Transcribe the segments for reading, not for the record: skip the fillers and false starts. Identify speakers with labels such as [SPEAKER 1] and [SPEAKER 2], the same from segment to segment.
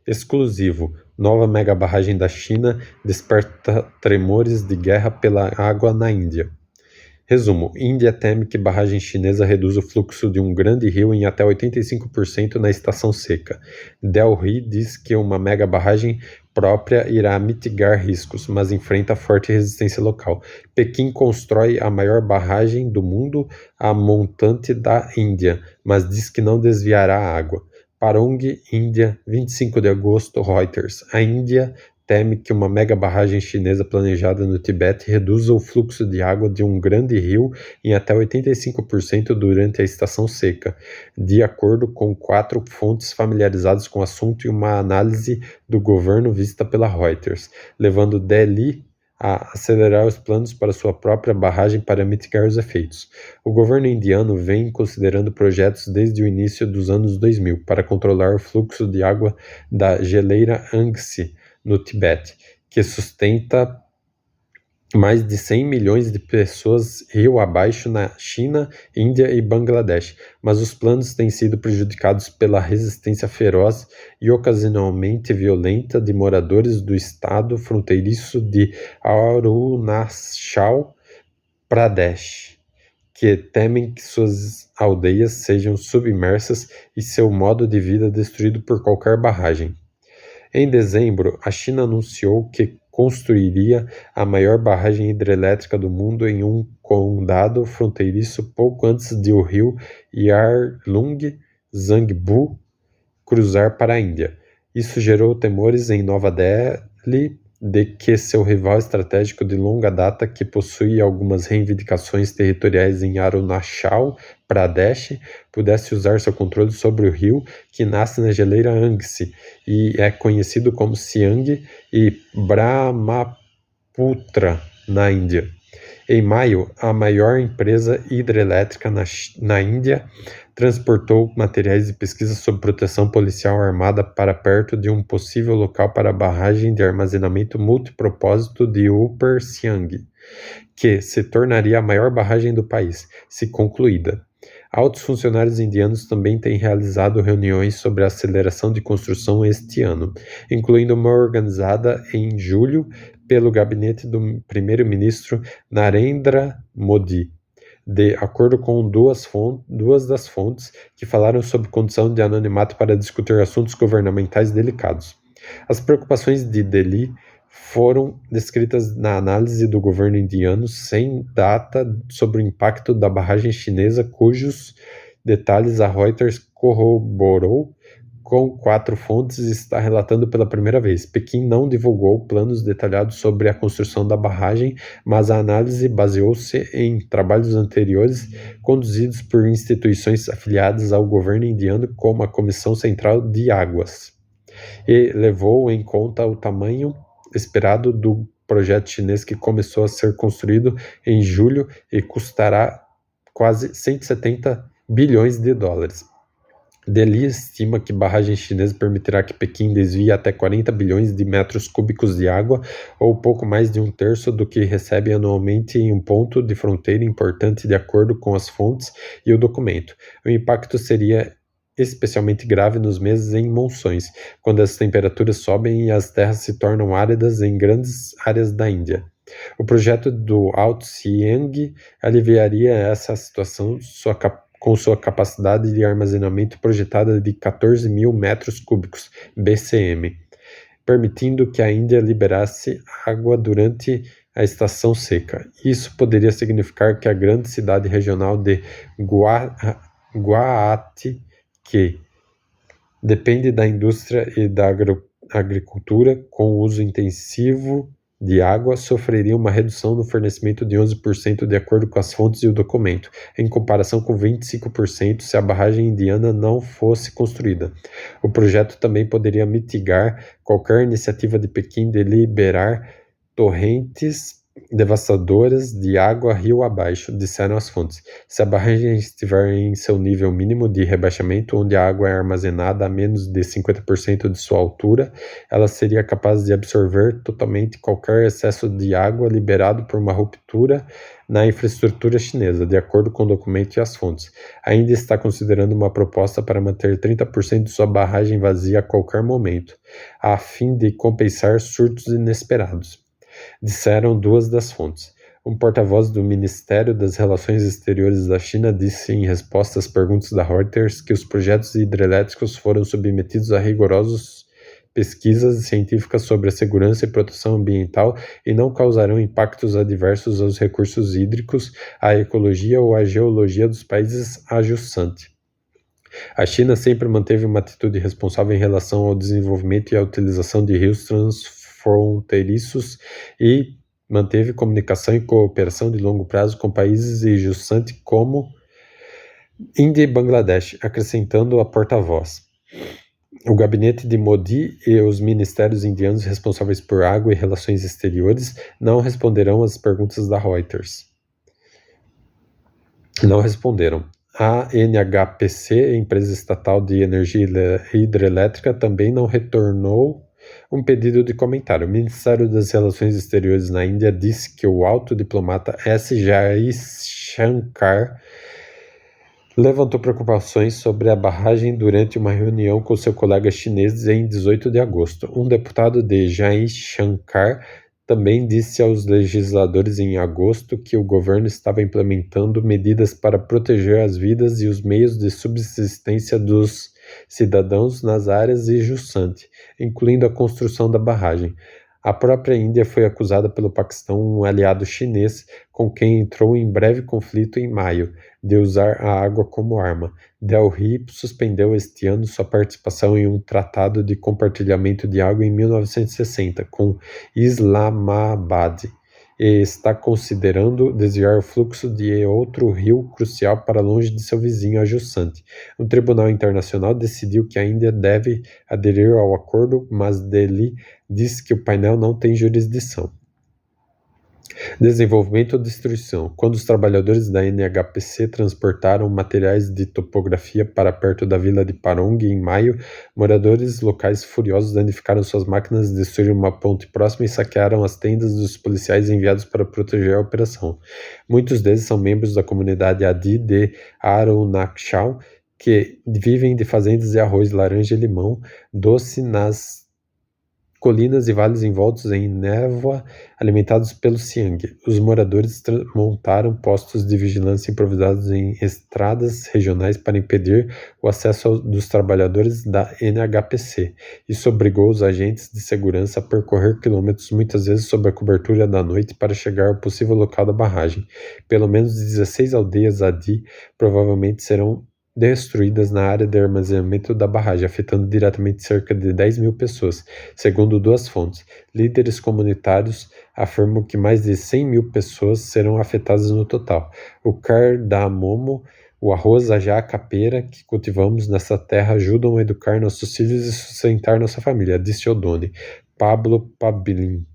[SPEAKER 1] Exclusivo: nova mega-barragem da China desperta tremores de guerra pela água na Índia. Resumo: Índia teme que barragem chinesa reduza o fluxo de um grande rio em até 85% na estação seca. Delhi diz que uma mega-barragem própria irá mitigar riscos, mas enfrenta forte resistência local. Pequim constrói a maior barragem do mundo a montante da Índia, mas diz que não desviará a água. Parong, Índia, 25 de agosto, Reuters. A Índia teme que uma mega-barragem chinesa planejada no Tibete reduza o fluxo de água de um grande rio em até 85% durante a estação seca, de acordo com 4 fontes familiarizadas com o assunto e uma análise do governo vista pela Reuters, levando Delhi a acelerar os planos para sua própria barragem para mitigar os efeitos. O governo indiano vem considerando projetos desde o início dos anos 2000 para controlar o fluxo de água da geleira Yangtze, no Tibete, que sustenta mais de 100 milhões de pessoas rio abaixo na China, Índia e Bangladesh, mas os planos têm sido prejudicados pela resistência feroz e ocasionalmente violenta de moradores do estado fronteiriço de Arunachal Pradesh, que temem que suas aldeias sejam submersas e seu modo de vida destruído por qualquer barragem. Em dezembro, a China anunciou que construiria a maior barragem hidrelétrica do mundo em um condado fronteiriço pouco antes de o rio Yarlung Zangbu cruzar para a Índia. Isso gerou temores em Nova Delhi de que seu rival estratégico de longa data, que possui algumas reivindicações territoriais em Arunachal Pradesh, pudesse usar seu controle sobre o rio, que nasce na geleira Yangtze e é conhecido como Siang e Brahmaputra na Índia. Em maio, a maior empresa hidrelétrica na Índia transportou materiais de pesquisa sob proteção policial armada para perto de um possível local para a barragem de armazenamento multipropósito de Upper Siang, que se tornaria a maior barragem do país, se concluída. Altos funcionários indianos também têm realizado reuniões sobre a aceleração de construção este ano, incluindo uma organizada em julho pelo gabinete do primeiro-ministro Narendra Modi, de acordo com duas das fontes que falaram sob condição de anonimato para discutir assuntos governamentais delicados. As preocupações de Delhi foram descritas na análise do governo indiano sem data sobre o impacto da barragem chinesa, cujos detalhes a Reuters corroborou com 4 fontes e está relatando pela primeira vez. Pequim não divulgou planos detalhados sobre a construção da barragem, mas a análise baseou-se em trabalhos anteriores conduzidos por instituições afiliadas ao governo indiano, como a Comissão Central de Águas, e levou em conta o tamanho esperado do projeto chinês, que começou a ser construído em julho e custará quase 170 bilhões de dólares. Delhi estima que a barragem chinesa permitirá que Pequim desvie até 40 bilhões de metros cúbicos de água, ou pouco mais de 1/3 do que recebe anualmente em um ponto de fronteira importante, de acordo com as fontes e o documento. O impacto seria especialmente grave nos meses em monções, quando as temperaturas sobem e as terras se tornam áridas em grandes áreas da Índia. O projeto do Alto Siang aliviaria essa situação com sua capacidade de armazenamento projetada de 14 mil metros cúbicos (BCM), permitindo que a Índia liberasse água durante a estação seca. Isso poderia significar que a grande cidade regional de Guwahati, que depende da indústria e da agricultura com uso intensivo de água, sofreria uma redução no fornecimento de 11%, de acordo com as fontes e o documento, em comparação com 25% se a barragem indiana não fosse construída. O projeto também poderia mitigar qualquer iniciativa de Pequim de liberar torrentes devastadoras de água rio abaixo, disseram as fontes. Se a barragem estiver em seu nível mínimo de rebaixamento, onde a água é armazenada a menos de 50% de sua altura, ela seria capaz de absorver totalmente qualquer excesso de água liberado por uma ruptura na infraestrutura chinesa, de acordo com o documento e as fontes. A Índia está considerando uma proposta para manter 30% de sua barragem vazia a qualquer momento, a fim de compensar surtos inesperados, disseram duas das fontes. Um porta-voz do Ministério das Relações Exteriores da China disse em resposta às perguntas da Reuters que os projetos hidrelétricos foram submetidos a rigorosas pesquisas científicas sobre a segurança e proteção ambiental e não causarão impactos adversos aos recursos hídricos, à ecologia ou à geologia dos países adjacentes. A China sempre manteve uma atitude responsável em relação ao desenvolvimento e à utilização de rios transfronteiriços e manteve comunicação e cooperação de longo prazo com países adjacentes como Índia e Bangladesh, acrescentando a porta-voz. O gabinete de Modi e os ministérios indianos responsáveis por água e relações exteriores não responderão às perguntas da Reuters. Não responderam. A NHPC, empresa estatal de energia hidrelétrica, também não retornou um pedido de comentário. O Ministério das Relações Exteriores na Índia disse que o alto diplomata S. Jaishankar levantou preocupações sobre a barragem durante uma reunião com seu colega chinês em 18 de agosto. Um deputado de Jaishankar também disse aos legisladores em agosto que o governo estava implementando medidas para proteger as vidas e os meios de subsistência dos cidadãos nas áreas adjacentes, incluindo a construção da barragem. A própria Índia foi acusada pelo Paquistão, um aliado chinês com quem entrou em breve conflito em maio, de usar a água como arma. Delhi suspendeu este ano sua participação em um tratado de compartilhamento de água em 1960 com Islamabad e está considerando desviar o fluxo de outro rio crucial para longe de seu vizinho adjacente. Um tribunal internacional decidiu que a Índia deve aderir ao acordo, mas Delhi disse que o painel não tem jurisdição. Desenvolvimento ou destruição. Quando os trabalhadores da NHPC transportaram materiais de topografia para perto da vila de Parong em maio, moradores locais furiosos danificaram suas máquinas, destruíram uma ponte próxima e saquearam as tendas dos policiais enviados para proteger a operação. Muitos deles são membros da comunidade Adi de Arunachal, que vivem de fazendas de arroz, laranja e limão doce nas colinas e vales envoltos em névoa, alimentados pelo Siang. Os moradores montaram postos de vigilância improvisados em estradas regionais para impedir o acesso dos trabalhadores da NHPC. Isso obrigou os agentes de segurança a percorrer quilômetros, muitas vezes sob a cobertura da noite, para chegar ao possível local da barragem. Pelo menos 16 aldeias Adi provavelmente serão destruídas na área de armazenamento da barragem, afetando diretamente cerca de 10 mil pessoas, segundo duas fontes. Líderes comunitários afirmam que mais de 100 mil pessoas serão afetadas no total. O cardamomo, o arroz, a jaca, a pera que cultivamos nessa terra ajudam a educar nossos filhos e sustentar nossa família, disse Odone. Pablo Pablin,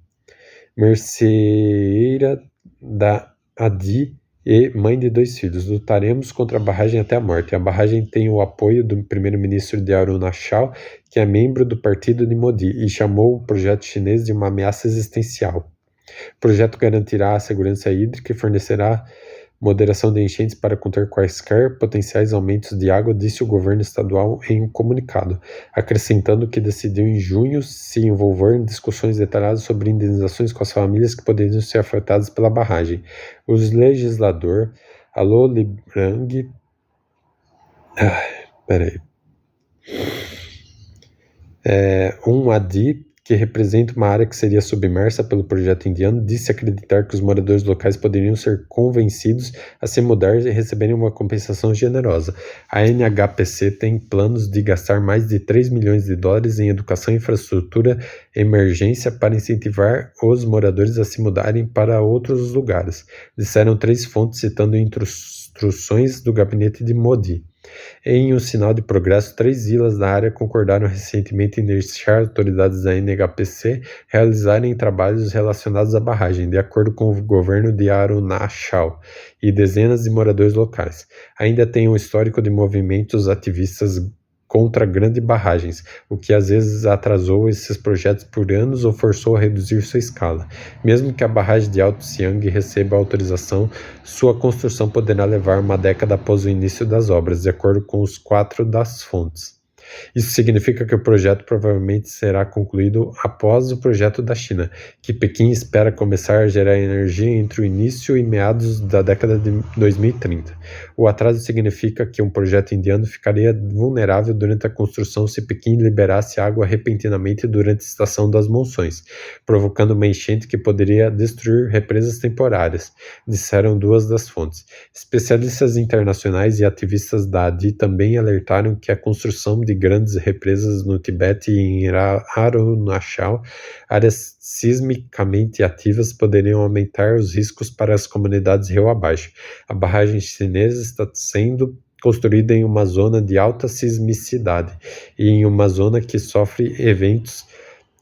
[SPEAKER 1] merceeira da Adi e mãe de 2 filhos. Lutaremos contra a barragem até a morte. A barragem tem o apoio do primeiro-ministro de Arunachal, que é membro do partido de Modi, e chamou o projeto chinês de uma ameaça existencial. O projeto garantirá a segurança hídrica e fornecerá moderação de enchentes para conter quaisquer potenciais aumentos de água, disse o governo estadual em um comunicado, acrescentando que decidiu em junho se envolver em discussões detalhadas sobre indenizações com as famílias que poderiam ser afetadas pela barragem. O legislador Alo Librang Adi, que representa uma área que seria submersa pelo projeto indiano, disse acreditar que os moradores locais poderiam ser convencidos a se mudar e receberem uma compensação generosa. A NHPC tem planos de gastar mais de 3 milhões de dólares em educação e infraestrutura emergência para incentivar os moradores a se mudarem para outros lugares, disseram 3 fontes citando instruções do gabinete de Modi. Em um sinal de progresso, 3 vilas da área concordaram recentemente em deixar autoridades da NHPC realizarem trabalhos relacionados à barragem, de acordo com o governo de Arunachal e dezenas de moradores locais. Ainda tem um histórico de movimentos ativistas contra grandes barragens, o que às vezes atrasou esses projetos por anos ou forçou a reduzir sua escala. Mesmo que a barragem de Alto Siang receba autorização, sua construção poderá levar uma década após o início das obras, de acordo com os 4 das fontes. Isso significa que o projeto provavelmente será concluído após o projeto da China, que Pequim espera começar a gerar energia entre o início e meados da década de 2030. O atraso significa que um projeto indiano ficaria vulnerável durante a construção se Pequim liberasse água repentinamente durante a estação das monções, provocando uma enchente que poderia destruir represas temporárias, disseram 2 das fontes. Especialistas internacionais e ativistas da ADI também alertaram que a construção de grandes represas no Tibete e em Arunachal, áreas sismicamente ativas, poderiam aumentar os riscos para as comunidades rio abaixo. A barragem chinesa está sendo construída em uma zona de alta sismicidade e em uma zona que sofre eventos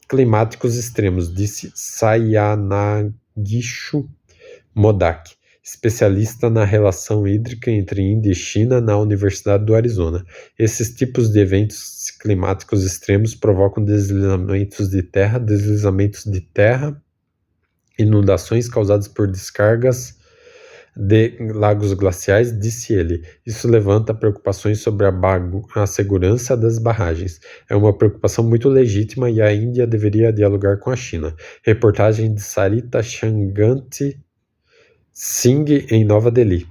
[SPEAKER 1] climáticos extremos, disse Sayanagishu Modak, especialista na relação hídrica entre Índia e China na Universidade do Arizona. Esses tipos de eventos climáticos extremos provocam deslizamentos de terra, inundações causadas por descargas de lagos glaciais, disse ele. Isso levanta preocupações sobre a segurança das barragens. É uma preocupação muito legítima e a Índia deveria dialogar com a China. Reportagem de Sarita Shanganti Singh em Nova Delhi.